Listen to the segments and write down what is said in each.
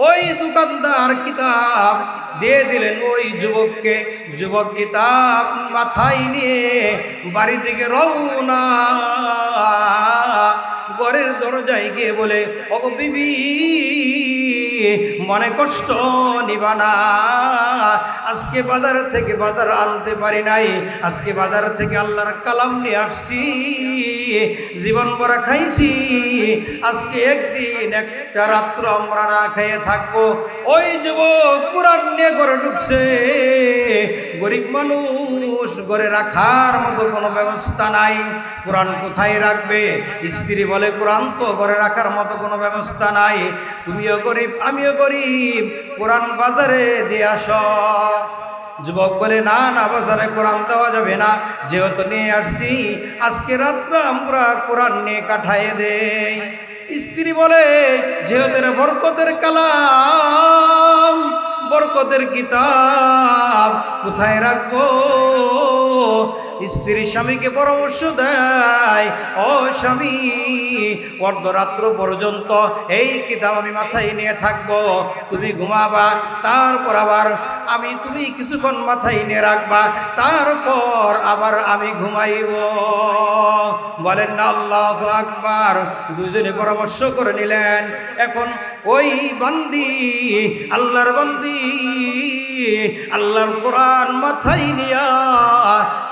ওই দোকানদার কিতাব দিয়ে দিলেন ওই যুবককে। যুবক কিতাব মাথায় নিয়ে বাড়ি থেকে রওনা। ঘরের দরজায় গিয়ে বলে, ওগো বিবি, মনে কষ্ট নিবা না, আজকে বাজার থেকে বাজার আনতে পারি নাই, আজকে বাজার থেকে আল্লাহর কালাম নিয়ে আসছি, জীবন ভরা খাইছি, আজকে একদিন একটা রাত্র আমরা না খেয়ে থাকবো। ওই যুবক কোরআন নিয়ে ঘরে ঢুকছে। গরিব মানুষ, ঘরে রাখার মতো কোনো ব্যবস্থা নাই, কোরআন কোথায় রাখবে? স্ত্রী বলে, কোরআন তো ঘরে রাখার মতো কোনো ব্যবস্থা নাই, তুমিও গরিব আমিও গরিব, কোরআন বাজারে দিয়ে আসো। যুবক বলে, না না, বাজারে কোরআন দেওয়া যাবে না, যেহেতু নিয়ে আসছি আজকে রাত্র আমরা কোরআন নিয়ে কাটাইয়ে দেই। স্ত্রী বলে, যেহেতু বরকতের কালাম, বরকতের কিতাব কোথায় রাখবো? স্ত্রী স্বামীকে পরামর্শ দেয়, ও স্বামী, অর্ধরাত্র পর্যন্ত এই কিতাব আমি মাথায় নিয়ে থাকবো, তুমি ঘুমাবা, তারপর আবার তুমি কিছুক্ষণ মাথায় নিয়ে রাখবা, তারপর আবার আমি ঘুমাইব। বলেন না আল্লাহু আকবার। দুজনে পরামর্শ করে নিলেন। এখন ওই বান্দি, আল্লাহর বান্দি, আল্লাহর কোরআন মাথায় নিয়া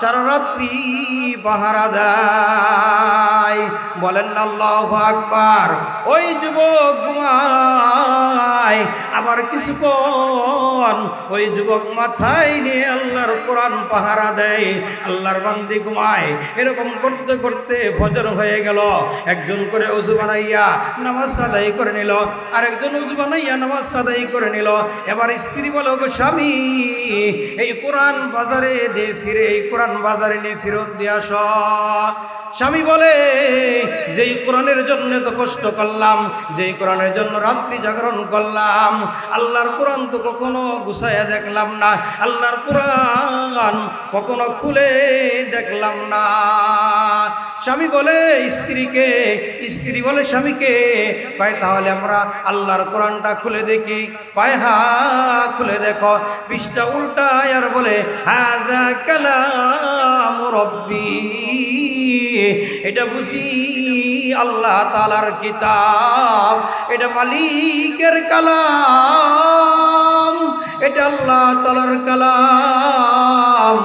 সারা রাত্রি পাহারা দেয়। বলেন না আল্লাহু আকবার। ওই যুবক ঘুমায়, আবার কিছুক্ষণ ওই যুবক মাথায় নিয়ে আল্লাহর কোরআন পাহারা দেয়, আল্লাহর বান্দি ঘুমায়। এরকম করতে করতে ফজর হয়ে গেল। একজন করে ওযু বানাইয়া নামাজ আদায় করে নিল, আরেকজন ওযু বানাইয়া নামাজ আদায় করে নিল। এবার স্ত্রী বলে, গো স্বামী, এই কোরআন বাজারে দিয়ে ফিরে, এই কোরআন বাজারে নিয়ে ফেরত দিয়ে আস। স্বামী বলে, যেই কোরআনের জন্য তো কষ্ট করলাম, যেই কোরআনের জন্য রাত্রি জাগরণ করলাম, আল্লাহর কোরআন তো কখনো গুছাইয়া দেখলাম না, আল্লাহর কোরআন কখনো খুলে দেখলাম না। স্বামী বলে স্ত্রীকে, স্ত্রী বলে স্বামীকে, কয় তাহলে আমরা আল্লাহর কোরআনটা খুলে দেখি। কয় হা, খুলে দেখো। পৃষ্ঠা উল্টায় আর বলে, হাযা কালামু রাব্বি, এটা বুঝি আল্লাহ তাআলার কিতাব, এটা মালিকের কালাম, এটা আল্লাহ তাআলার কালাম।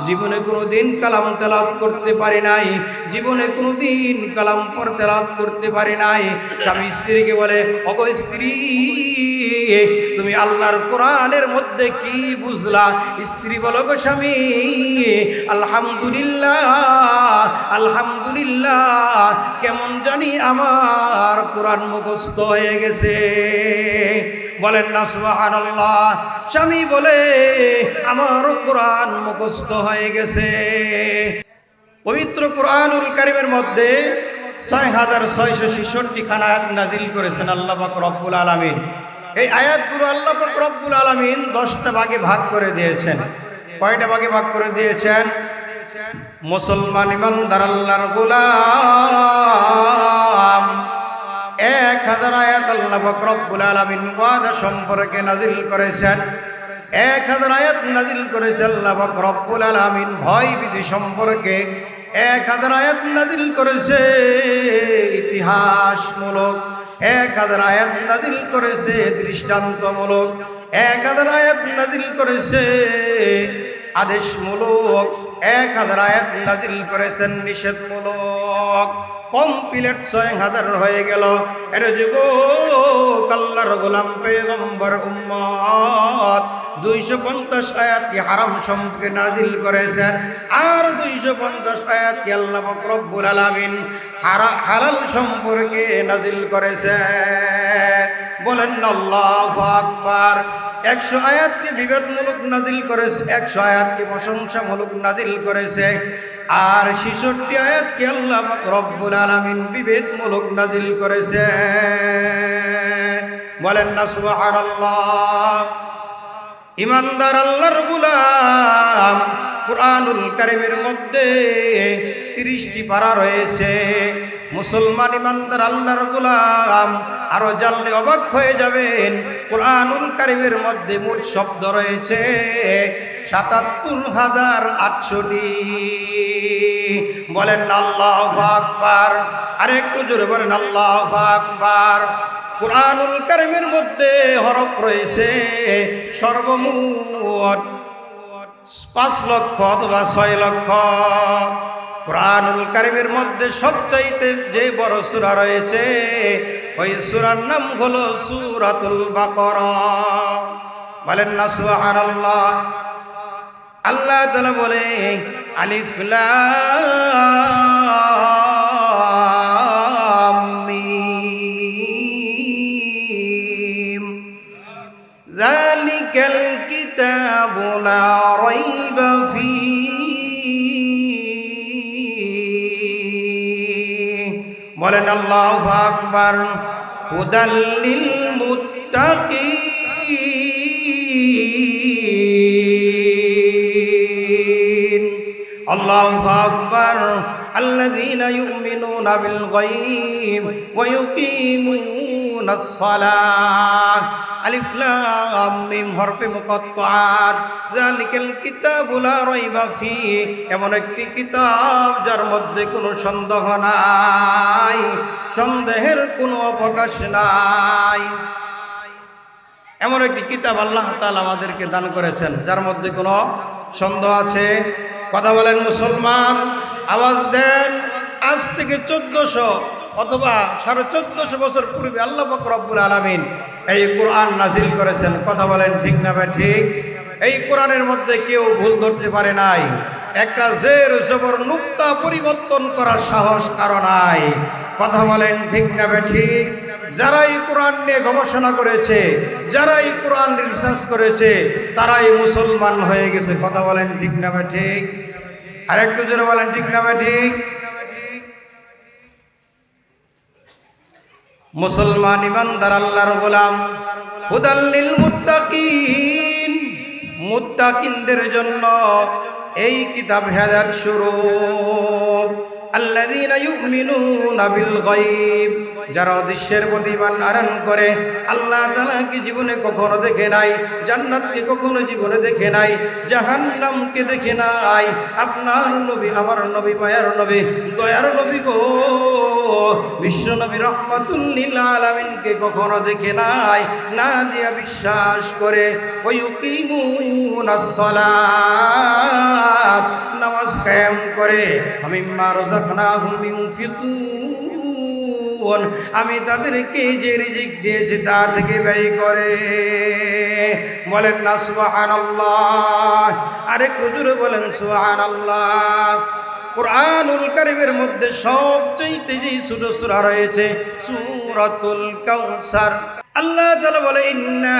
জীবনে কোনোদিন কালাম তেলাওয়াত করতে পারি নাই, জীবনে কোনোদিন কালাম পড়ে তেলাওয়াত করতে পারি নাই। স্বামী স্ত্রীকে বলে, ওগো স্ত্রী, তুমি আল্লাহর কোরআনের মধ্যে কি বুঝলা? স্ত্রী বলো, গো স্বামী, আলহামদুলিল্লাহ, আলহামদুলিল্লাহ, কেমন জানি আমার কোরআন মুখস্থ হয়ে গেছে। বলেন না সুবহানাল্লাহ। স্বামী বলে, আমারও কোরআন মুখস্থ হয়ে গেছে। পবিত্র কোরআনুল কারীমের মধ্যে ৬৬৬৬ খানা আয়াত নাযিল করেছেন আল্লাহ পাক রব্বুল আলামিন। এই আয়াতগুলো আল্লাহ পাক রব্বুল আলামিন ১০টা ভাগে ভাগ করে দিয়েছেন। কয়টা ভাগে ভাগ করে দিয়েছেন? মুসলমান ইমানদার আল্লাহর গোলাম, ১০০০ আয়াত আল্লাহ পাক রব্বুল আলামিন ওয়াদা সম্পর্কে নাযিল করেছেন। ১০০০ আয়াত নাযিল করেছেন আল্লাহ পাক রব্বুল আলামিন ভয় ভীতি সম্পর্কে। ১০০০ আয়াত নাযিল করেছে ইতিহাসমূলক। ১০০০ আয়াত নাযিল করেছে দৃষ্টান্তমূলক। ১০০০ আয়াত নাযিল করেছে আদেশমূলক। ১০০০ আয়াত নাযিল করেছেন নিষেধমূলক। কমপ্লিট ৬০০০ হয়ে গেল। এর যুবক আল্লাহর গোলাম পয়গম্বর উম্মত ২৫০ আয়াত কি হারাম সম্পর্কে নাযিল করেছেন, আর ২৫০ আয়াত কি আল্লাহ পাক রব্বুল আলামিন হালাল সম্পর্কে নাযিল করেছেন। বলেন আল্লাহু আকবার। ১০০ আয়াতকে বিবেকমূলক নাযিল করেছে, ১০০ আয়াতকে প্রশংসামূলক নাযিল করেছে, আর ৬৬ আয়াতকে আল্লাহ পাক রব্বুল আলামিন বিবেকমূলক নাযিল করেছে। বলেন না সুবহানাল্লাহ। ইমানদার আল্লাহর গোলাম, কোরআনুল কারীমের মধ্যে ৩০টি পারা রয়েছে। মুসলমান ইমানদার আল্লাহর গোলাম আরো জানলে অবাক হয়ে যাবেন। কুরআনুল কারীমের মধ্যে মোট শব্দ রয়েছে ৭৭,৮০০টি। বলেন আল্লাহু আকবার। আর একটু জোরে বলেন আল্লাহু আকবার। কুরআনুল কারীমের মধ্যে হরফ রয়েছে সর্বমোট ৫ লক্ষ অথবা ৬ লক্ষ। কুরআনুল কারীমের মধ্যে সবচাইতে যে বড় সূরা রয়েছে ওই সূরার নাম হলো সূরাতুল বাকারা। বলেন না সুবহানাল্লাহ। আল্লাহ তাআলা বলে আলিফ লাম মিম যালিকাল কিতাবু লা রাইবা ফীহি। বলেন আল্লাহু আকবার। হুদাল লিল মুত্তাকিন। আল্লাহু আকবার। আল্লাযীনা ইউমিনুনা বিল গায়ব ওয়া ইউকিমুনাস সালাহ। আলিফ লাম মিম হরফে মুকাত্তাআত। যালিকাল কিতাবু লা রাইবা ফীহি। এমন একটি কিতাব যার মধ্যে কোনো সন্দেহ নাই, সন্দেহের কোনো অবকাশ নাই। এমন একটি কিতাব আল্লাহ তাআলা আমাদেরকে দান করেছেন যার মধ্যে কোনো সন্দেহ আছে? কথা বলেন মুসলমান, আওয়াজ দেন। আজ থেকে 1400 অথবা 1450 বছর পূর্বে আল্লাহ পাক রব্বুল আলামিন এই কোরআন নাজিল করেছেন। কথা বলেন ঠিক না ভাই ঠিক? এই কোরআনের মধ্যে কেউ ভুল ধরতে পারে নাই। একটা জের জবর নুক্তা পরিবর্তন করার সাহস কারো নাই। কথা বলেন ঠিক না ভাই ঠিক? যারা এই কোরআন নিয়ে গবেষণা করেছে, যারা এই কোরআন রিসার্চ করেছে, তারাই মুসলমান হয়ে গেছে। কথা বলেন ঠিক না ভাই ঠিক? আর একটু জোরে বলেন ঠিক না ভাই ঠিক? মুসলমান ইমানদার আল্লাহর গোলাম। হুদাল লিল মুত্তাকিন। মুত্তাকিনদের জন্য এই কিতাব হেদায়েত স্বরূপ। আল্লাযীনা ইউমিনুনা বিল গায়ব। যারা অদৃশ্যের প্রতি ঈমান আনয়ন করে, আল্লাহ তাআলাকে জীবনে কখনো দেখে নাই, জান্নাতকে কখনো জীবনে দেখে নাই, জাহান্নামকে দেখে নাই। আপনার নবী, আমার নবী, মায়ার নবী, দয়ার নবী গো বিশ্ব নবী রাহমাতুল লিল আলামিনকে কখনো দেখে নাই, না দিয়া বিশ্বাস করে। ওয়া ইউকিমুনাস সালাত। নামাজ কায়েম করে। মিম্মা রাযাকনাহুম ইউনফিকুন। আমি তাদেরকে যে রিজিক দিয়েছি তা থেকে ব্যয় করে। বলেন না সুবহানাল্লাহ। আরেকটু জোরে বলেন সুবহানাল্লাহ। কুরআনুল কারীমের মধ্যে সবচেয়ে যে ছোট সূরা রয়েছে সূরাতুল কাউসার। আল্লাহ তাআলা বলে ইন্না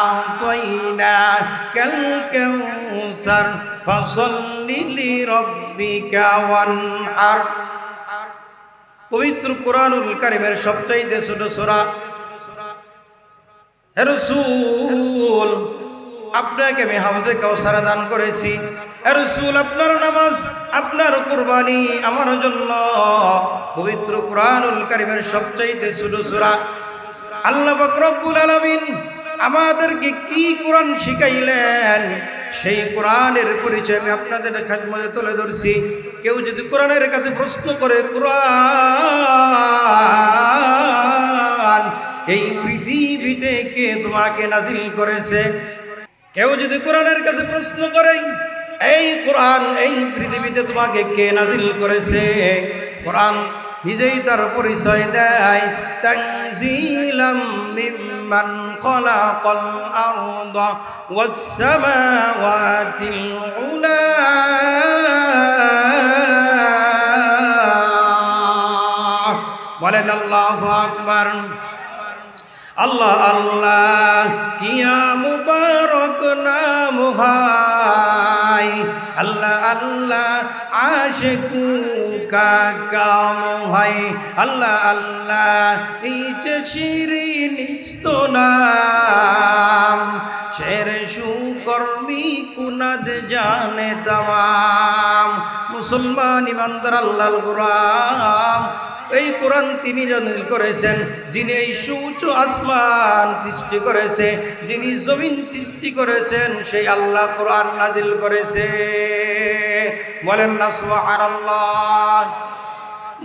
আ'তাইনাকাল কাউসার ফাসাল্লি লিরাব্বিকা ওয়ানহার। পবিত্র কুরআনুল কারীমের সবচেয়ে ছোট সূরা। হে রাসূল, আপনাকে আমি হাউজে কাউসার দান করেছি। হে রাসূল, আপনার নামাজ, আপনার কুরবানি আমার জন্য। পবিত্র কুরআনুল কারীমের সবচেয়ে ছোট সূরা। আল্লাহ পাক রব্বুল আলামিন আমাদেরকে কি কোরআন শিখাইলেন, সেই কোরআনের পরিচয় আমি আপনাদের খাদমতে তুলে ধরছি। কেউ যদি কোরআনের কাছে প্রশ্ন করে, কোরআন এই পৃথিবীতে কে তোমাকে নাজিল করেছে? কেউ যদি কোরআনের কাছে প্রশ্ন করে, এই কোরআন এই পৃথিবীতে তোমাকে কে নাজিল করেছে? কোরআন নিজেই তার পরিচয় দেয়। তানজিলাম মিম্মান খালাকাল আরদা ওয়াস সামাওয়াতিল উলা। বলেন আল্লাহু আকবার। আল্লাহ আল্লাহ কিয়া মুবারক নাম হায়। আল্লাহ আল্লাহ আশিকু কা কাম হয়। আল্লাহ আল্লাহ এই যে শিরিন নাম, শের সুকর্মী কুনাদ জানে তামাম। মুসলমান ইমানদার আল্লাহর গোলাম, এই কোরআন তিনি নাযিল করেছেন, যিনি এই সুউচ্চ আসমান সৃষ্টি করেছে, যিনি জমিন সৃষ্টি করেছেন, সেই আল্লাহ কোরআন নাযিল করেছে। বলেন না সুবহানাল্লাহ।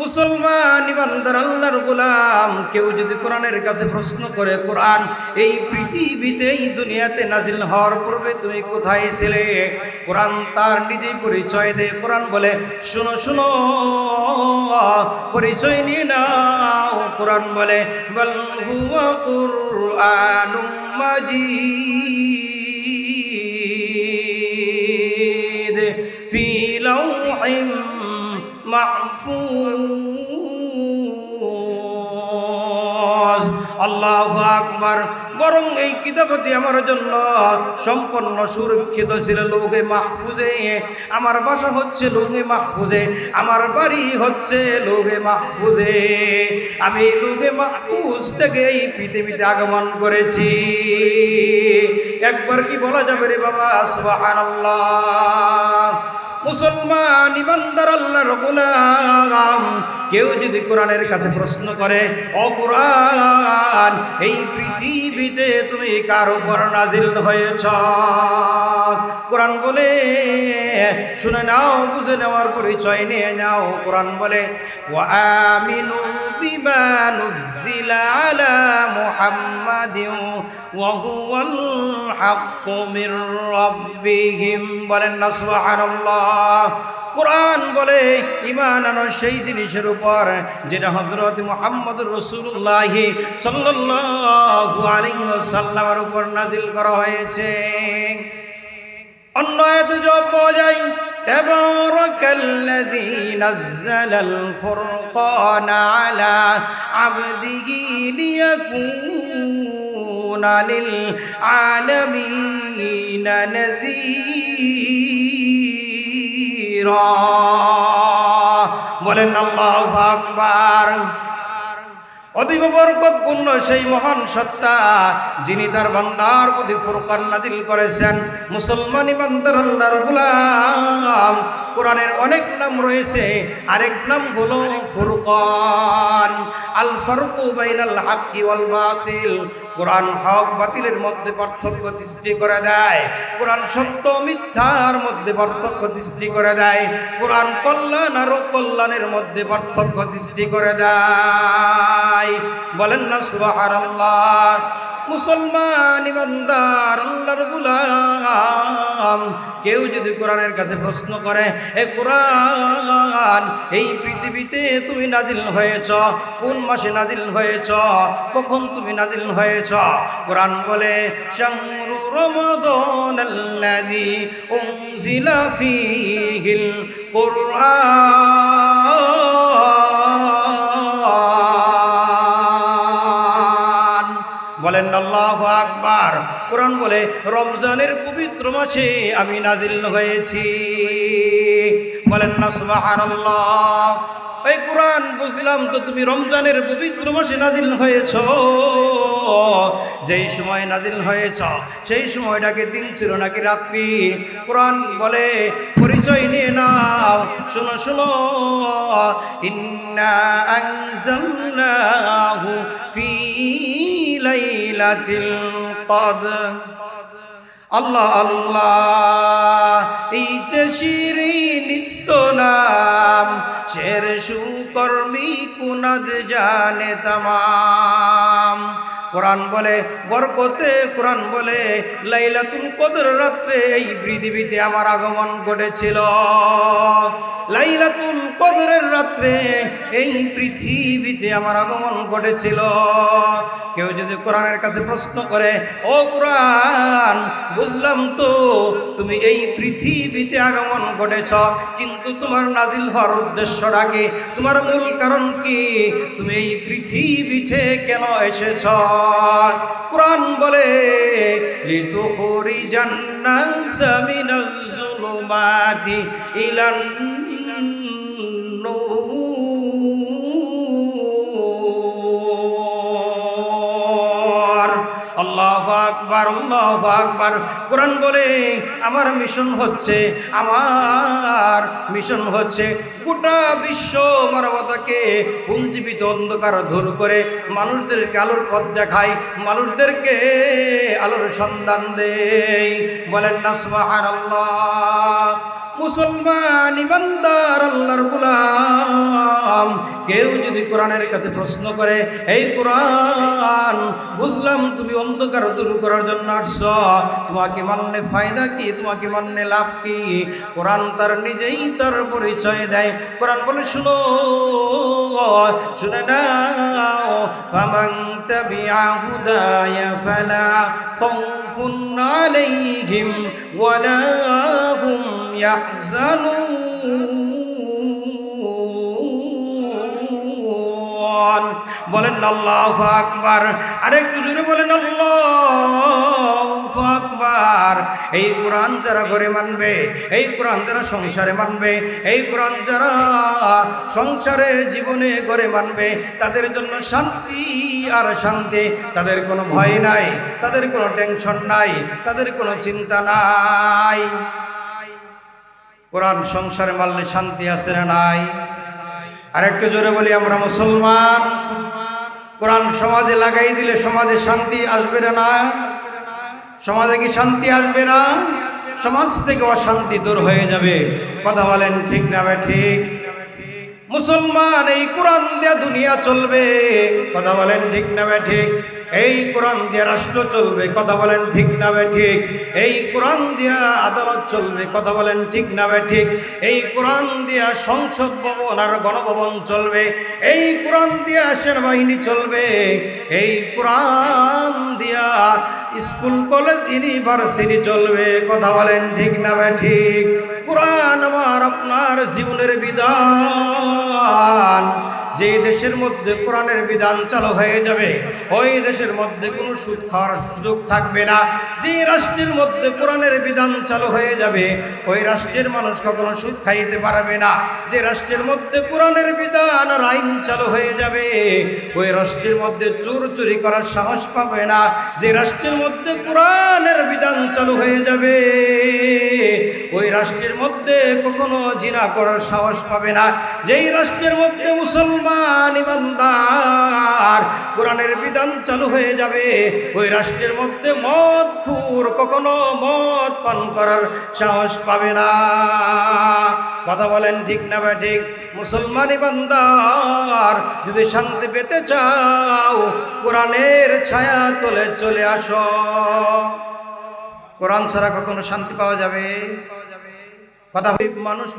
মুসলমান ইমানদার আল্লাহর গোলাম, কেউ যদি কোরআনের কাছে প্রশ্ন করে, কোরআন এই পৃথিবীতে এই দুনিয়াতে নাজিল হওয়ার পূর্বে তুমি কোথায় ছিলে, কোরআন তার নিজেই পরিচয় দেয়। কোরআন বলে, শুনো শুনো, পরিচয় নিয়ে নাও। কোরআন বলে, বাল হুয়া কুরআনুম মাজিদ ফি লাওহিম মাহফুজ। আল্লাহু আকবার। বরং এই কিতাবটি আমার জন্য সম্পূর্ণ সুরক্ষিত ছিল লৌহে মাহফুজে। আমার বাসা হচ্ছে লৌহে মাহফুজে, আমার বাড়ি হচ্ছে লৌহে মাহফুজে। আমি লৌহে মাহফুজ থেকে এই পৃথিবীতে আগমন করেছি। একবার কি বলা যাবে রে বাবা সুবহানাল্লাহ। মুসলমান ইমানদার আল্লাহর গোলাম, কেউ যদি কোরআনের কাছে প্রশ্ন করে, ও কোরআন এই পৃথিবীতে তুমি কার উপর নাজিল হয়েছ, কোরআন বলে, শুনে নাও, বুঝে নেওয়ার পরিচয় নিয়ে নাও। কোরআন বলে, ওয়া আমিনু বিমা নুজ্জিলা আলা মুহাম্মাদিন ওয়া হুয়াল হাক্কু মির রাব্বিহিম। বলেন না সুবহানাল্লাহ। কোরআন বলে, ঈমান আনো সেই জিনিসের উপর যেটা হযরত মুহাম্মদুর রাসূলুল্লাহ সাল্লাল্লাহু আলাইহি ওয়াসাল্লামের উপর নাযিল করা হয়েছে। অন্য আয়াতে জবাব পাওয়া যায়, তাবারাকাল্লাযী নাযালাল ফুরকানা আলা আবদিহি লিয়াকুনা লিল আলামিনা নাযীরা। বলেন আল্লাহু আকবার। অতীব বরকতপূর্ণ সেই মহান সত্তা, যিনি তার বান্দার প্রতি ফুরকান নাযিল করেছেন। মুসলমান ইমানদার আল্লাহর গোলাম, কোরআনের অনেক নাম রয়েছে, আরেক নাম হলো ফুরকান। আল ফারকু বাইনাল হাক্কি ওয়াল বাতিল। কোরআন হক বাতিলের মধ্যে পার্থক্য সৃষ্টি করে দেয়। কোরআন সত্য মিথ্যার মধ্যে পার্থক্য সৃষ্টি করে দেয়। কোরআন কল্যাণ আর অকল্যাণের মধ্যে পার্থক্য সৃষ্টি করে দেয়। বলেন না সুবহানাল্লাহ। মুসলমান ইমানদার আল্লাহর গোলাম, কেউ যদি কোরআনের কাছে প্রশ্ন করে, এ কোরআন এই পৃথিবীতে তুমি নাজিল হয়েছ, কোন মাসে নাজিল হয়েছ, কখন তুমি নাজিল হয়েছ, কোরআন বলে, শাহরু রমাদানাল্লাযী উনজিলা ফীহিল কুরআন। বলেন আল্লাহু আকবার। কোরআন বলে, রমজানের পবিত্র মাসে আমি নাজিল হয়েছি। বলেন না সুবহানাল্লাহ। এই কোরআন বুঝলাম তো তুমি রমজানের পবিত্র মাসে নাজিল হয়েছ। যেই সময় নাজিল হয়েছ সেই সময়টাকে দিন ছিল নাকি রাত্রি? কোরআন বলে, পরিচয় নিয়ে নাও। শুনো শুনো, ইন্না আনজালনাহু ফী লাইলাতিল কদর। আল্লাহ আল্লাহ, এই যে শিরিন ইস্তনাম, শের সুকর্মী কুনাদ জানে তামাম। কোরআন বলে বরকতে, কোরআন বলে লাইলাতুল কদর রাত্রে এই পৃথিবীতে আমার আগমন ঘটেছিল। লাইলাতুল কদরের রাত্রে এই পৃথিবীতে আমার আগমন ঘটেছিল। কেউ যদি কোরআনের কাছে প্রশ্ন করে, ও কোরআন বুঝলাম তো তুমি এই পৃথিবীতে আগমন ঘটেছ, কিন্তু তোমার নাজিল হওয়ার উদ্দেশ্যটা কি, তোমার মূল কারণ কি, তুমি এই পৃথিবীতে কেন এসেছ? কোরআন বলে, লিতুখরিজান নাসা মিনাজ যুলুমাতি ইলান নূর। আল্লাহু আকবার, আল্লাহু আকবার। কোরআন বলে আমার মিশন হচ্ছে গোটা বিশ্ব মানবতাকে পুঞ্জীবিত অন্ধকার দূর করে মানুষদেরকে আলোর পথ দেখাই, মানুষদেরকে আলোর সন্ধান দেই। বলেন না সুবহানাল্লাহ। মুসলমান ইমানদার আল্লাহর গোলাম কেউ যদি কোরআনের কাছে প্রশ্ন করে, এই কোরআন বুঝলাম তুমি অন্ধকার দূর করার জন্য আসছো, তোমাকে মানলে ফায়দা কি, তোমাকে মানলে লাভ কি? কোরআন তার নিজেই তার পরিচয় দেয়। কোরআন বলে শুনো, শুনে নাও, ফামান তাবিআ হুদায়া ফালা খাউফুন আলাইহিম ওয়ালা হুম ইয়াহজানুন। বলেন আল্লাহু আকবার। আরেকটু জোরে বলেন আল্লাহু আকবার। এই কোরআন যারা ঘরে মানবে, এই কোরআন যারা সংসারে মানবে, এই কোরআন যারা সংসারে জীবনে ঘরে মানবে, তাদের জন্য শান্তি আর শান্তি। তাদের কোনো ভয় নাই, তাদের কোনো টেনশন নাই, তাদের কোনো চিন্তা নাই। কোরআন সংসারে মানলে শান্তি আছে না নাই? আর একটু জোরে বলি আমরা মুসলমান। কোরআন সমাজে লাগাই দিলে সমাজে শান্তি আসবে না? সমাজে কি শান্তি আসবে না? সমাজ থেকে অশান্তি দূর হয়ে যাবে। কথা বলেন ঠিক না ঠিক? মুসলমান এই কোরআন দিয়ে দুনিয়া চলবে। কথা বলেন ঠিক না ঠিক? এই কোরআন দিয়ে রাষ্ট্র চলবে। কথা বলেন ঠিক না ঠিক? এই কোরআন দিয়ে আদালত চলবে। কথা বলেন ঠিক না ঠিক? এই কোরআন দিয়ে সংসদ ভবন আর গণভবন চলবে। এই কোরআন দিয়ে সেনাবাহিনী চলবে। এই কোরআন দিয়া স্কুল কলেজ ইউনিভার্সিটি চলবে। কথা বলেন ঠিক না ঠিক? কোরআন আমার আপনার জীবনের বিধান। যে দেশের মধ্যে কোরআনের বিধান চালু হয়ে যাবে, ওই দেশের মধ্যে কোনো সুদ খাওয়ার সুযোগ থাকবে না। যে রাষ্ট্রের মধ্যে কোরআনের বিধান চালু হয়ে যাবে, ওই রাষ্ট্রের মানুষ কখনো সুদ খাইতে পারবে না। যে রাষ্ট্রের মধ্যে কোরআনের বিধান আর আইন চালু হয়ে যাবে, ওই রাষ্ট্রের মধ্যে চোর চুরি করার সাহস পাবে না। যে রাষ্ট্রের মধ্যে কোরআনের বিধান চালু হয়ে যাবে, ওই রাষ্ট্রের মধ্যে কখনো জিনা করার সাহস পাবে না। যেই রাষ্ট্রের মধ্যে মুসলমান ইমানদার কোরআনের বিধান চালু হয়ে যাবে, ওই রাষ্ট্রের মধ্যে মদখোর কখনো মদ পান করার সাহস পাবে না। কথা বলেন ঠিক না ঠিক? মুসলমান ইমানদার যদি শান্তি পেতে চাও, কোরআনের ছায়া তলে চলে আসো। কোরআন ছাড়া কখনো শান্তি পাওয়া যাবে? কথা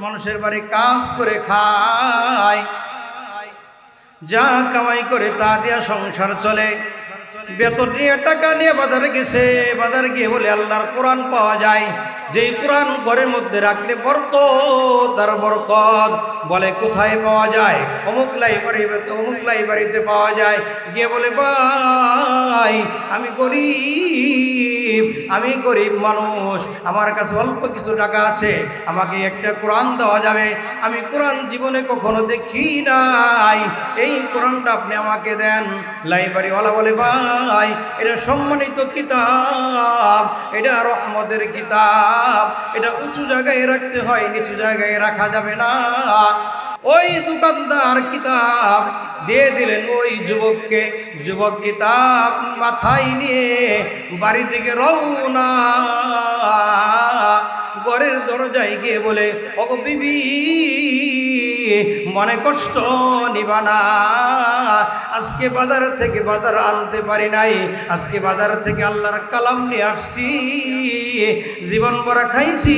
মানুষের বাড়ি কাজ করে খায়, যা কামাই করে তা দিয়া সংসার চলে। বেতন নিয়ে টাকা নিয়ে বাজারে গেছে, বাজারে গিয়ে বলে আল্লাহর কোরআন পাওয়া যায়। যেই কোরআন ঘরের মধ্যে রাখলে বরকত আর বরকত। বলে কোথায় পাওয়া যায়? অমুক লাইব্রেরিতে পাওয়া যায়। গিয়ে বলে ভাই আমি গরিব মানুষ, আমার কাছে অল্প কিছু টাকা আছে, আমাকে একটা কোরআন দেওয়া যাবে? আমি কোরআন জীবনে কখনো দেখি নাই, এই কোরআনটা আপনি আমাকে দেন। লাইব্রেরিওয়ালা বলে ভাই এটা সম্মানিত কিতাব, এটা রহমতের কিতাব, এটা উঁচু জায়গায় রাখতে হয়, নিচু জায়গায় রাখা যাবে না। ওই দোকানদার কিতাব দিয়ে দিলেন ওই যুবককে। যুবক কিতাব মাথায় নিয়ে বাড়ি থেকে রওনা। ঘরের দরজায় গিয়ে বলে, ওগো বিবি মনে কষ্ট নিবা না, আজকে বাজার থেকে বাজার আনতে পারি নাই, আজকে বাজার থেকে আল্লাহর কালাম নিয়ে আসছি, জীবন ভরা খাইছি,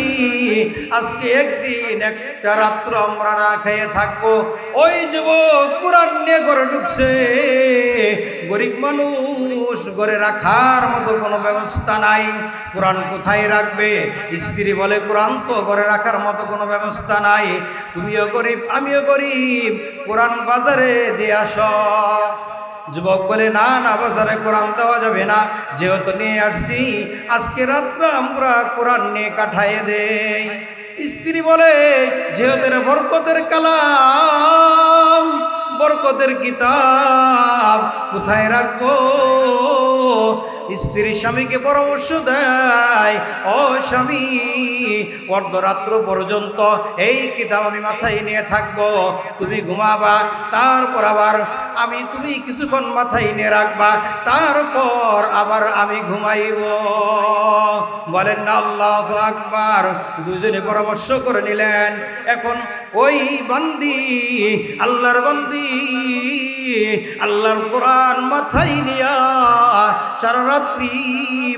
আজকে একদিন একটা রাত্র আমরা না খেয়ে থাকবো। ওই যুবক কোরআন নিয়ে ঘরে ঢুকছে। গরিব মানুষ, ঘরে রাখার মতো কোনো ব্যবস্থা নাই। কোরআন কোথায় রাখবে? স্ত্রী বলে কোরআন তো ঘরে রাখার মতো কোনো ব্যবস্থা নাই। তুমিও গরিব, আমিও গরিব, কোরআন বাজারে দিয়ে আসো। যুবক বলে না না, বাজারে কোরআন দেওয়া যাবে না, যেহেতু নিয়ে আসছি আজকে রাত্র আমরা কোরআন নিয়ে কাটাইয়ে দেই। স্ত্রী বলে যেহেতু বরকতের কালাম, বরকতের কিতাব কোথায় রাখবো? স্ত্রী স্বামীকে পরামর্শ দেয়, ও স্বামী, অর্ধরাত্র পর্যন্ত এই কিতাব আমি মাথায় নিয়ে থাকবো, তুমি ঘুমাবা, তারপর আবার তুমি কিছুক্ষণ মাথায় নিয়ে রাখবা, তারপর আবার আমি ঘুমাইব। বলেন না আল্লাহু আকবার। দুজনে পরামর্শ করে নিলেন। এখন ওই বান্দি, আল্লাহর বান্দি, আল্লাহর কোরআন মাথায় নিয়া সারা রাত্রি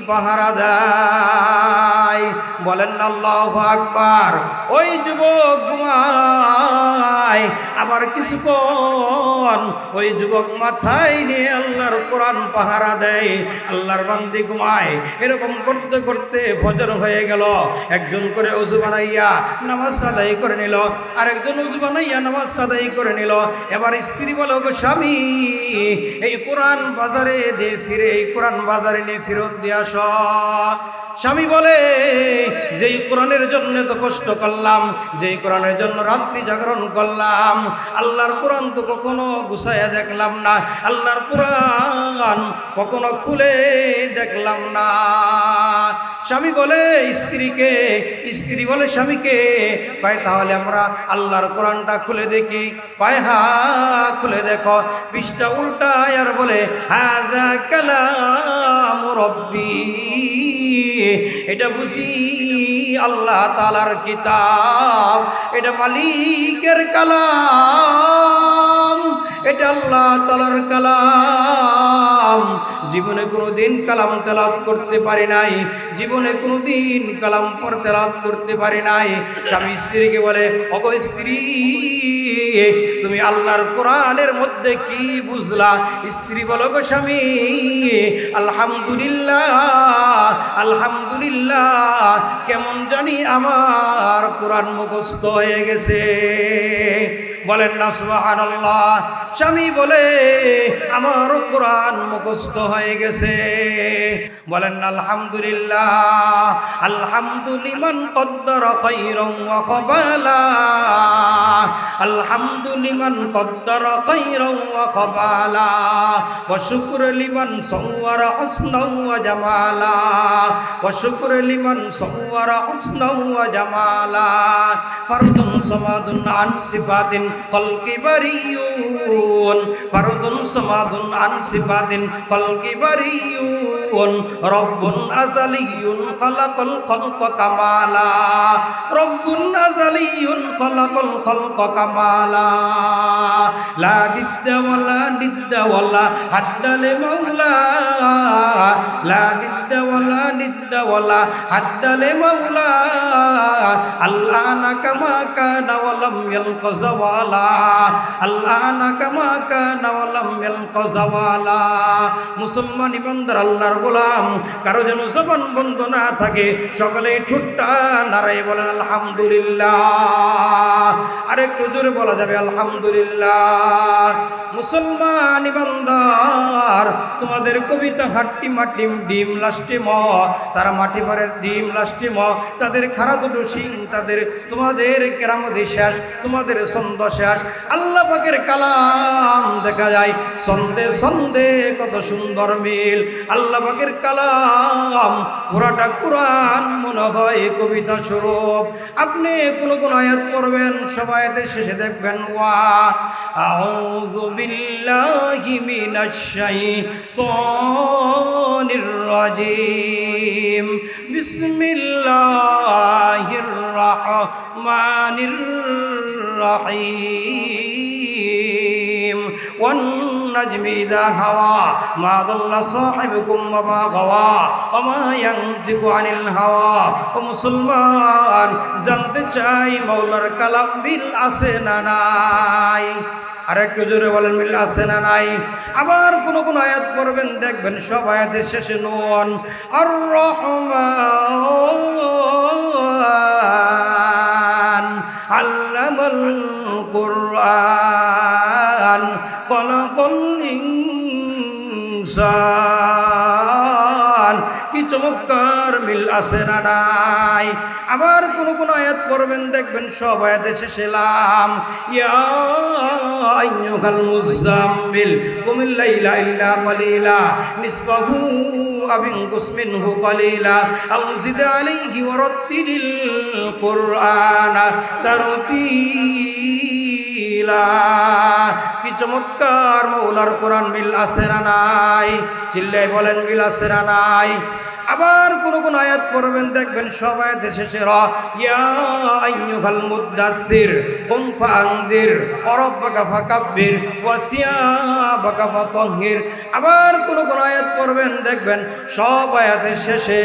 পাহারা দেয়। বলেন না আল্লাহু আকবার। ওই যুবক ঘুমায়, আবার কিছুক্ষণ ওই যুবক মাথায় নিয়ে আল্লাহর কোরআন পাহারা দেয়, আল্লাহর বান্দি ঘুমায়। এরকম করতে করতে ফজর হয়ে গেল। একজন করে ওযু বানাইয়া নামাজ আদায় করে নিল, আরেকজন ওযু বানাইয়া নামাজ আদায় করে নিল। এবার স্ত্রী বলে, গো স্বামী, এই কোরআন বাজারে দিয়ে ফিরে, এই কোরআন বাজারে নিয়ে ফেরত দিয়ে আস। স্বামী বলে, যেই কোরআনের জন্য তো কষ্ট করলাম, যেই কোরআনের জন্য রাত্রি জাগরণ করলাম, আল্লাহর কোরআন তো কখনো গুছাইয়া দেখলাম না, আল্লাহর কোরআন কখনো খুলে দেখলাম না। স্বামী বলে স্ত্রীকে, স্ত্রী বলে স্বামীকে, কয় তাহলে আমরা আল্লাহর কোরআনটা খুলে দেখি। কয় হা, খুলে দেখো। পৃষ্ঠা উল্টায় আর বলে, হাযা কালামু রাব্বি, এটা বুঝি আল্লাহ তাআলার কিতাব, এটা মালিকের কালাম, এটা আল্লাহ তাআলার কালাম। জীবনে কোনোদিন কালাম তেলাওয়াত করতে পারি নাই, জীবনে কোনোদিন কালাম পর তেলাওয়াত করতে পারি নাই। স্বামী স্ত্রীকে বলে, ওগো স্ত্রী, তুমি আল্লাহর কোরআনের মধ্যে কি বুঝলা? স্ত্রী বলো, গো স্বামী, আলহামদুলিল্লাহ, আলহামদুলিল্লাহ, কেমন জানি আমার কোরআন মুখস্থ হয়ে গেছে। বলেন না সুবহানাল্লাহ। স্বামী বলে, আমারও কোরআন মুখস্থ হয়ে গেছে। বলেন না আলহামদুলিল্লাহ। আলহামদুলিমান কদ্দারা খায়রান ওয়া কাবালা, আলহামদুলিমান কদ্দারা খায়রান ওয়া কাবালা, ওয়া শুকর লিমান সাওয়ারা হুসনাও ওয়া জামালা, ওয়া শুকর লিমান সাওয়ারা হুসনাও ওয়া জামালা, ফারদুন সামাদুন আন সিফাতিন খালকি বারিয়ুন, ফারদুন সামাদুন আন সিফাতিন খালকি বারিয়ুন, রব্বুন আযালিয়ুন খালাকাল খালকা কামালা, রব্বুন আযালিয়ুন খালাকাল খালকা কামালা, লা দিদ্দা ওয়ালা নিদ্দা ওয়ালা হাদ্দালে মাওলা, লা দিদ্দা ওয়ালা নিদ্দা ওয়ালা হাদ্দালে মাওলা, আল্লানা কামা কানা ওয়ালাম ইয়ালকা যাওয়ালা, আল্লানা কামা কানা ওয়ালাম ইয়ালকা যাওয়ালা। মুসলমান ইমানদার আল্লাহর গোলাম, কারো যেন জবান বন্ধ না থাকে, সকলে ঠোঁটটা নাড়াই বলেন আলহামদুলিল্লাহ। আরেকটু জোরে বলা যাবে আলহামদুলিল্লাহ। মুসলমান ইমানদার, তোমাদের কবিতা হাট্টি মাটিম ডিম লাস্টে ম, তারা মাটি পারের ডিম লাস্টে ম, তাদের খারা দুটো সিং, তাদের তোমাদের কেরামতি শেষ, তোমাদের ছন্দ শেষ। আল্লাহ পাকের কালাম দেখা যায় ছন্দে ছন্দে কত সুন্দর মিল। আল্লাহ পাকের কালাম পুরাটা কোরআন মনে হয় কবিতা স্বরূপ। আপনি কোন কোন আয়াত পড়বেন, সব আয়াতের শেষে দেখবেন ওয়া আউযু বিল্লাহি মিনাশ শাইতানির রাজিম, বিসমিল্লাহির রাহমানির রাহিম, ওয়ান নাজমি ইযা হাওয়া মা দাল্লা সাহিবুকুম ওয়া মা গাওয়া ওয়া মা ইয়ানতিকু আনিল হাওয়া। ও মুসলমান, জানতে চাই মাওলার কালাম মিল আছে না নাই? আরেকটু জোরে বলেন, মিল আছে না নাই? আবার কোন কোন আয়াত পড়বেন, দেখবেন সব আয়াতের শেষে নুন। আর রহমান আল্লামাল কুরআন খালাকাল ইনসান কোরআন কি চমৎকার মিল আছে না নাই? আবার কোন কোন আয়াত পড়বেন দেখবেন সব আয়াতে শেষে লাম। ইয়া আইয়ুহাল মুযাম্মিল কুমিল লাইলা ইল্লা কালিলা নিসফাহু আও ইনকুস মিনহু কালিলা আও জিদ আলাইহি ওয়া রাত্তিলিল কুরআনা তারতিলা। কি চমৎকার মৌলার কোরআন, মিল আছে না নাই? চিল্লাই বলেন মিল আছে না নাই? আবার কোন কোন আয়াত পড়বেন দেখবেন সব আয়াতের শেষে র। ইয়া আইয়ুহাল মুদ্দাসসির কুম ফাআনযির ওয়া রাব্বাকা ফাকাব্বির ওয়া সিয়াবাকা ফাতাহহির। আবার কোন কোন আয়াত পড়বেন দেখবেন সব আয়াতের শেষে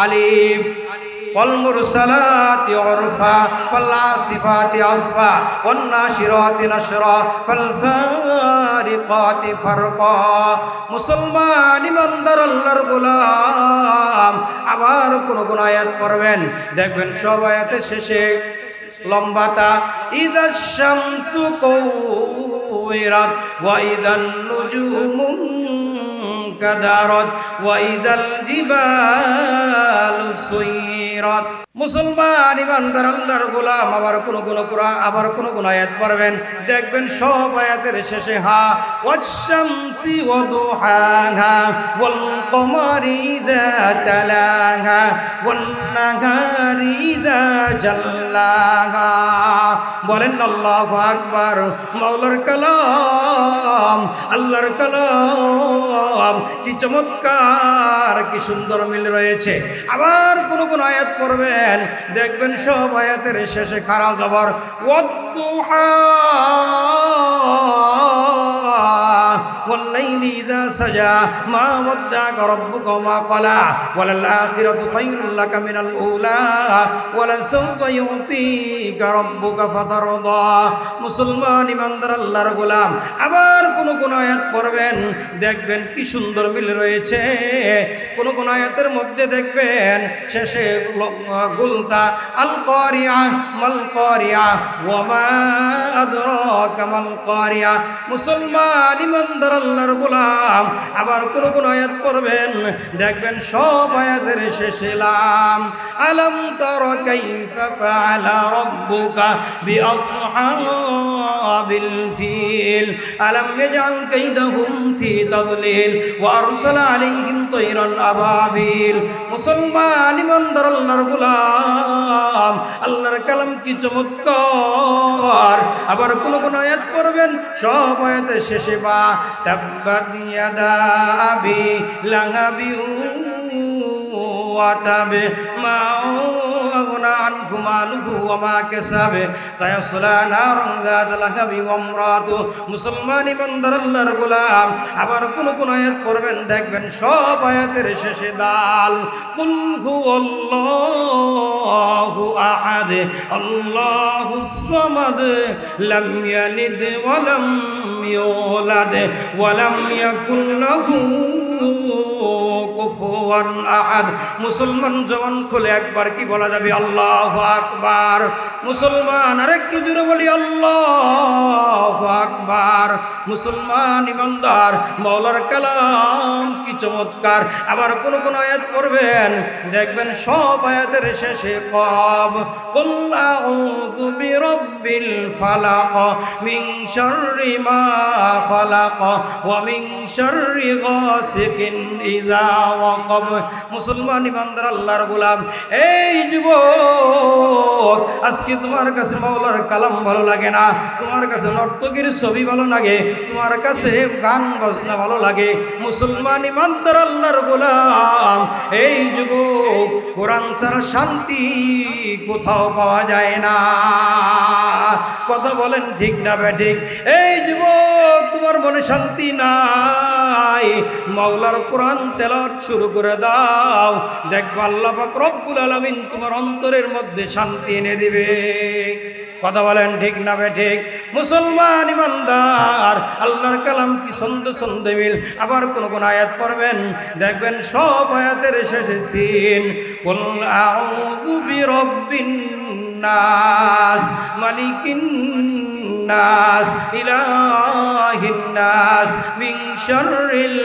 আলিফ। والمرسلات عرفا والعاصفات عصفا والناشرات نشرا فالفارقات فرقا। মুসলমান ইমানদার আল্লাহর গোলাম আবার কোন কোন আয়াত পড়বেন দেখবেন সব আয়াতের শেষে লম্বাতা ইযা শামসু কুওয়িরাত ওয়া ইযান নুজুমু কাদারাত ওয়া ইযাল জিবালু সুয়িরাত। মুসলমান ইমানদার আল্লাহর গোলাম আবার কোন কোন কোরআন আবার কোন কোন আয়াত পড়বেন দেখবেন সব আয়াতের শেষে হা ওয়াশ-শামসি ওয়া দুহাহা ওয়াল কমারি ইযা তালাহা ওয়ান নাহারি ইযা জাল্লাহা। বলেন আল্লাহু আকবার। মাওলার কালাম, আল্লাহর কালাম কি চমৎকার, কি সুন্দর মিল রয়েছে। আবার কোন কোন আয়াত পড়বেন দেখবেন সব আয়াতের শেষে খারা জবর ওয়াদ-দুহা والليل إذا سجى ما ودعك ربك وما قلى وللآخرة خير لك من الأولى ولسوف يعطيك ربك فترضى। মুসলমান ইমানদার আল্লাহর গোলাম আবার কোন কোন আয়াত পড়বেন দেখবেন কি সুন্দর মিল রয়েছে। কোন কোন আয়াতের মধ্যে দেখবেন শেষে গুলতা আল কারিয়া মাল কারিয়া ওয়া মা আদরাকা মাল কারিয়া। মুসলমান ইমানদার আল্লাহর গোলাম আবার কোন কোন আয়াত পড়বেন দেখবেন সব আয়াতের শেষে লাম। আলাম তারা কাইফা ফাআলা রাব্বুকা বিআসহাবিল ফিল আলাম ইয়াজআল কাইদাহুম ফি তাদলিল ওয়া আরসালা আলাইহিম তায়রান আবাবিল। মুসলমান ইমানদার আল্লাহর গোলাম আল্লাহর কালাম কি চমৎকার। আবার কোন কোন আয়াত পড়বেন সব আয়াতের শেষে বা তাব্বাত ইয়াদা আবি লাহাবি ওয়া তাব মা আগনা আনহু মালুহু ওয়া মা কাসাব সায়াসলা নারুন যাতা লাহাবি ওয়া ইমরাতু। মুসলমান ইমানদার আল্লাহর গোলাম আবার কোন কোন আয়াত পড়বেন দেখবেন সব আয়াতের শেষে দাল। কুল হুয়াল্লাহু আহাদ আল্লাহুস সামাদ লাম ইয়ালিদ ওয়া লাম ইউলাদ ওয়া লাম ইয়াকুল লাহু কুফুয়ান আহাদ। মুসলমান জবান খুলে একবার কি বলা যাবে আল্লাহু আকবার? মুসলমান আরেকটু জোরে বলি আল্লাহু আকবার। মুসলমান ইমানদার মাওলার কালাম কি চমৎকার। আবার কোন কোন আয়াত পড়বেন দেখবেন সব আয়াতের শেষে কব কুল আউযু বিরাব্বিল ফালাক মিন শাররি মা খালাক ওয়া মিন শাররি গাসিকিন ইযা ওয়াকাব। মুসলমান ইমানদার আল্লাহর গোলাম এই যুবক আজকে তোমার কাছে মাওলার কালাম ভালো লাগে না, তোমার কাছে নর্তকীর ছবি ভালো লাগে, তোমার কাছে গান বাজনা ভালো লাগে। মুসলমান ইমানদার আল্লাহর গোলাম এই যুবক কোরআন ছাড়া শান্তি কোথাও পাওয়া যায় না। কথা বলেন ঠিক না বেঠিক? এই যুবক তোমার মনে শান্তি নাই, মাওলার কোরআন তেলাওয়াত শুরু করে দাও, দেখবা আল্লাহ পাক রব্বুল আলামিন তোমার অন্তরের মধ্যে শান্তি এনে দিবে। কথা বলেন ঠিক না বেঠিক? মুসলমান ইমানদার আল্লাহর কালাম কি ছন্দে ছন্দে মিল। আবার কোন কোন আয়াত পড়বেন দেখবেন সব আয়াতের শেষে সিন। কুল আউযু বিরাব্বিন নাস মালিকিন নাস ইলাহিন নাস মিন শাররিল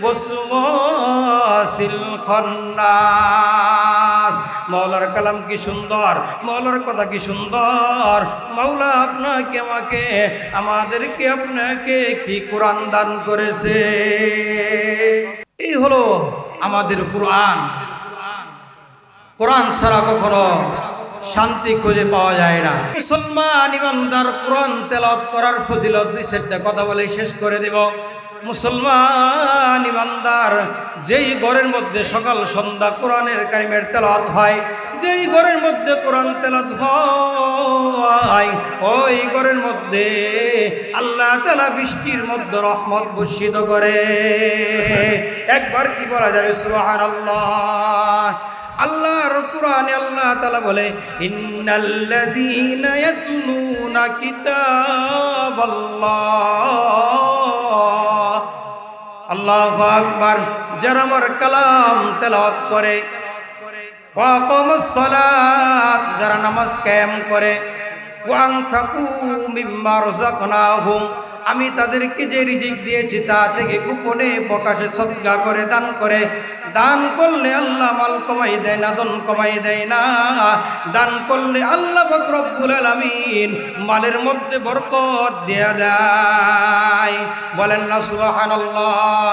ওয়াসওয়াসিল খান্নাস। মাওলার কালাম কি সুন্দর, মাওলার কথা কি সুন্দর। মাওলা আপনাকে আমাকে আমাদেরকে আপনাকে কি কোরআন দান করেছে। এই হলো আমাদের কোরআন। কোরআন ছাড়া কখনো শান্তি খুঁজে পাওয়া যায় না। মুসলমান ইমানদার কোরআন তেলাওয়াত করার ফজিলত দুই চারটা কথা বলে শেষ করে দেব। মুসলমান ইমানদার যেই ঘরের মধ্যে সকাল সন্ধ্যা কোরআনের কারিমের তেলাওয়াত হয়, যেই ঘরের মধ্যে কোরআন তেলাওয়াত হয়, ওই ঘরের মধ্যে আল্লাহ তাআলা বৃষ্টির মধ্যে রহমত বর্ষিত করে। একবার কি বলা যাবে সুবহানাল্লাহ। আল্লাহর কোরআনে আল্লাহ তাআলা বলে ইন্নাল্লাযীনা ইয়াতলুনা কিতাবাল্লাহ, আল্লাহু আকবার, যারা আমার কালাম তেলাওয়াত করে, ওয়া আকামাস সালাত, যারা নামাজ কায়েম করে, ওয়া আনফাকু মিম্মা রাযাকনাহুম, আমি তাদেরকে যে রিজিক দিয়েছি তা থেকে গোপনে প্রকাশে সদকা করে দান করে। দান করলে আল্লাহ মাল কমাই দেয় না, ধন কমাই দেয় না। দান করলে আল্লাহ পাক রব্বুল আলামিন মালের মধ্যে বরকত দেয়া দেয়। বলেন না সুবহানাল্লাহ।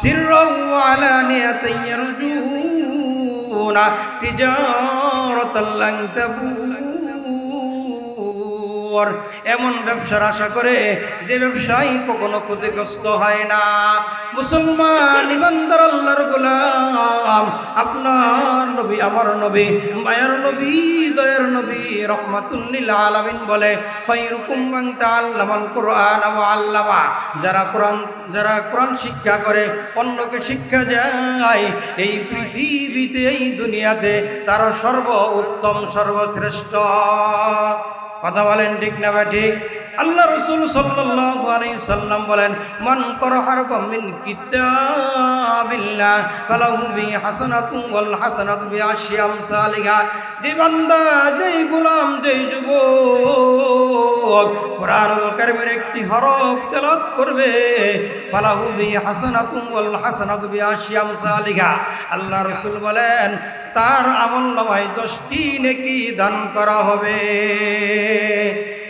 সিররাও ওয়া আলানিয়াতান ইয়ারজুনা তিজারাতাল লান তাবুর, এমন ব্যবসার আশা করে যে ব্যবসায়ী কখনো ক্ষতিগ্রস্ত হয় না। মুসলমান ইমানদার আল্লাহর গোলাম, আপনার নবী আমার নবী মায়ার নবী দয়ার নবী রহমাতুল লিল আলামিন বলে খায়রুকুম মান তাআল্লামাল কুরআন ওয়া আল্লামা, যারা কোরআন শিক্ষা করে অন্যকে শিক্ষা দেয়, এই পৃথিবীতে এই দুনিয়াতে তারা সর্বোত্তম সর্বশ্রেষ্ঠ। কথা বলেন ঠিক না ঠিক? আল্লাহ রাসূল সাল্লাল্লাহু আলাইহি সাল্লাম বলেন মান ক্বারা হারফাম মিন কিতাবিল্লাহ ফালাহু বিহি হাসানাতুন ওয়াল হাসানাতু বিআশরি আমসালিহা। যে বান্দা, যেই গোলাম, যেই যুবক কোরআনুল কারীমের একটি হরফ তেলাওয়াত করবে, ফালাহু বিহি হাসানাতুন ওয়াল হাসানাতু বিআশরি আমসালিহা, আল্লাহ রাসূল বলেন তার আমলনামায় 10টি নেকি দান করা হবে।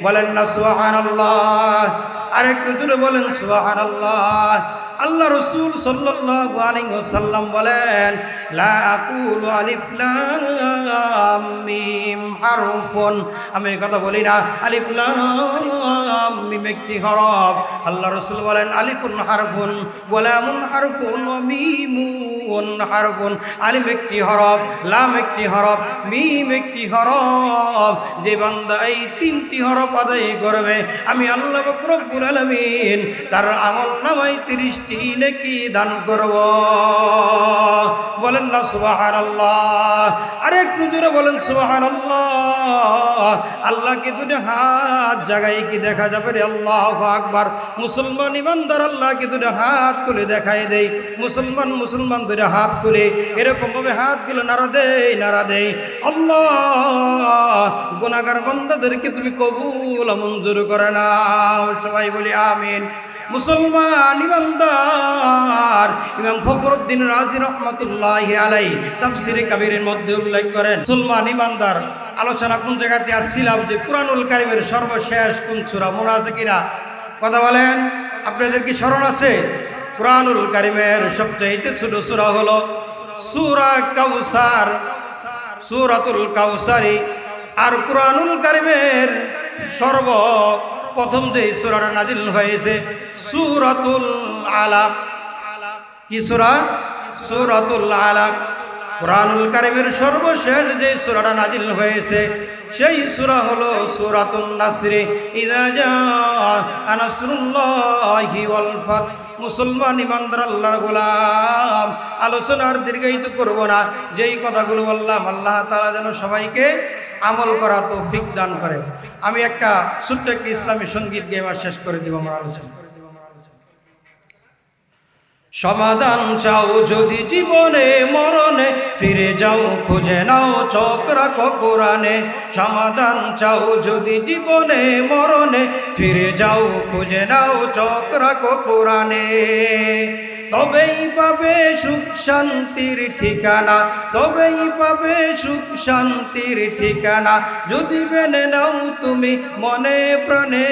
বলেন না সুবহানাল্লাহ। আরেকটু জোরে বলেন সুবহানাল্লাহ। আল্লাহ রাসূল সাল্লাল্লাহু আলাইহি ওয়াসাল্লাম বলেন লা আকুলু আলিফ লাম মিম হারফুন, আমি কথা বলি না আলিফ লাম মিম একটি হরফ। আল্লাহ রাসূল বলেন আলিফুন হারফুন ওয়া লামুন হারফুন ওয়া মিমুন হারফুন, আলিফ একটি হরফ, লাম একটি হরফ, মিম একটি হরফ। যে বান্দা এই 3টি হরফ আদায় করবে, আমি আল্লাহ পাক রব্বুল আলামিন তার আমলনামায় 30টি নেকি দান করব। বলেন না সুবহানাল্লাহ। আরেকটু জোরে বলেন সুবহানাল্লাহ। আল্লাহকে দুটো হাত জাগাই কি দেখা যাবে রে? আল্লাহু আকবার। মুসলমান ইমানদার আল্লাহকে দুটো হাত তুলে দেখাই দেই। মুসলমান দুটো হাত তুলে এরকম ভাবে হাতগুলো নাড়া দেই। আল্লাহ গুনাহগার বান্দাদেরকে তুমি কবুল মঞ্জুর করে নাও। সবাই বলি আমিন। মুসলমান ইমানদার ইমাম ফখরুদ্দিন রাজি রহমাতুল্লাহি আলাইহি তাফসীরে কাবীরের মধ্যে উল্লেখ করেন, মুসলমান ইমানদার আলোচনা কোন জায়গাতে আসছিলাম যে কোরআনুল কারীমের সর্বশেষ কোন সূরা মনে আছে কিনা? কথা বলেন, আপনাদের কি স্মরণ আছে? কোরআনুল কারীমের সবচেয়ে ছোট সূরা হলো সূরা কাউসার, সূরাতুল কাউসারি। আর কোরআনুল কারীমের সর্বপ্রথম যে সূরাটা নাজিল হয়েছে সূরাতুল আলাক। কি সূরা? সূরাতুল আলাক। কোরআনুল কারীমের সর্বশেষ যে সূরাটা নাজিল হয়েছে সেই সূরা হলো সূরাতুন নাসর। ইযা জাআ নাসরুল্লাহি ওয়াল ফাত। মুসলমান ইমানদার আল্লাহর গোলাম, আলোচনার দীর্ঘায়িত করব না। যেই কথাগুলো বললাম আল্লাহ তাআলা যেন সবাইকে আমল করা তৌফিক দান করে। আমি একটা ছোট্ট একটা ইসলামী সঙ্গীত গেয়ে শেষ করে দিব আমার আলোচনা। সমাধান চাও যদি জীবনে মরণে, ফিরে যাও খুঁজে নাও চোখ রাখো কোরআনে সমাধান চাও যদি জীবনে মরণে ফিরে যাও খুঁজে নাও চোখ রাখো কোরআনে তবেই পাবে সুখ শান্তির ঠিকানা তবেই পাবে সুখ শান্তির ঠিকানা যদি মেনে নাও তুমি মনে প্রাণে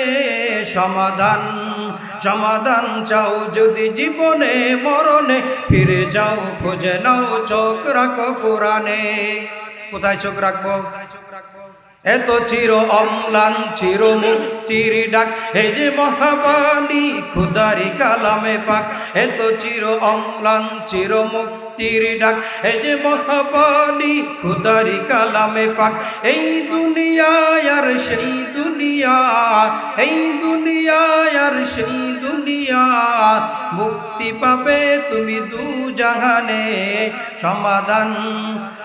সমাধান সমাধান চাও যদি জীবনে মরণে ফিরে যাও খুঁজে নাও চোখ রাখো কোরআনে কোথায় চোখ রাখবো এত চির অম্লান চির মুক্তির ডাক এই যে মহাবাণী খুদারি কালামে পাক এত চির অম্লান চির মুক্তির ডাক এই যে মহাবাণী খুদারি কালামে পাক এই দুনিয়ায় আর সেই দুনিয়া এই দুনিয়ায় আর সেই দুনিয়া মুক্তি পাবে তুমি দু জাহানে সমাধান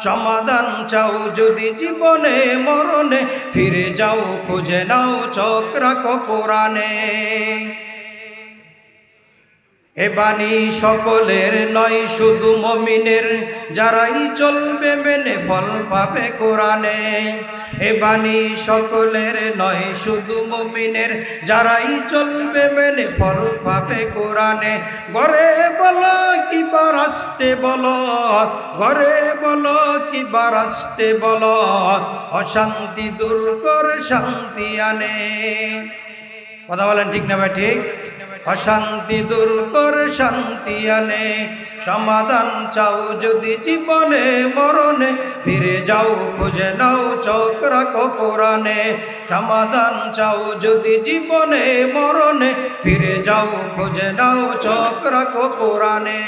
সমাধান চাও যদি জীবনে মরণে ফিরে যাও খুঁজে নাও চোখ রাখো কোরআনে এ বাণী সকলের নয় শুধু মুমিনের যারাই চলবে মেনে ফল পাবে কোরআনে এ বাণী সকলের নয় শুধু মুমিনের যারাই চলবে মেনে ফল পাবে কোরআনে ঘরে বলো কিবা রাষ্ট্রে বলো ঘরে বলো কিবা রাষ্ট্রে বলো অশান্তি দূর করে শান্তি আনে কথা বলেন ঠিক না ভাই ঠিক অশান্তি দূর করে শান্তি আনে সমাধান চাও যদি জীবনে মরণে ফিরে যাও খুঁজে নাও চোখ রাখো কোরআনে সমাধান চাও যদি জীবনে মরণে ফিরে যাও খুঁজে নাও চোখ রাখো কোরআনে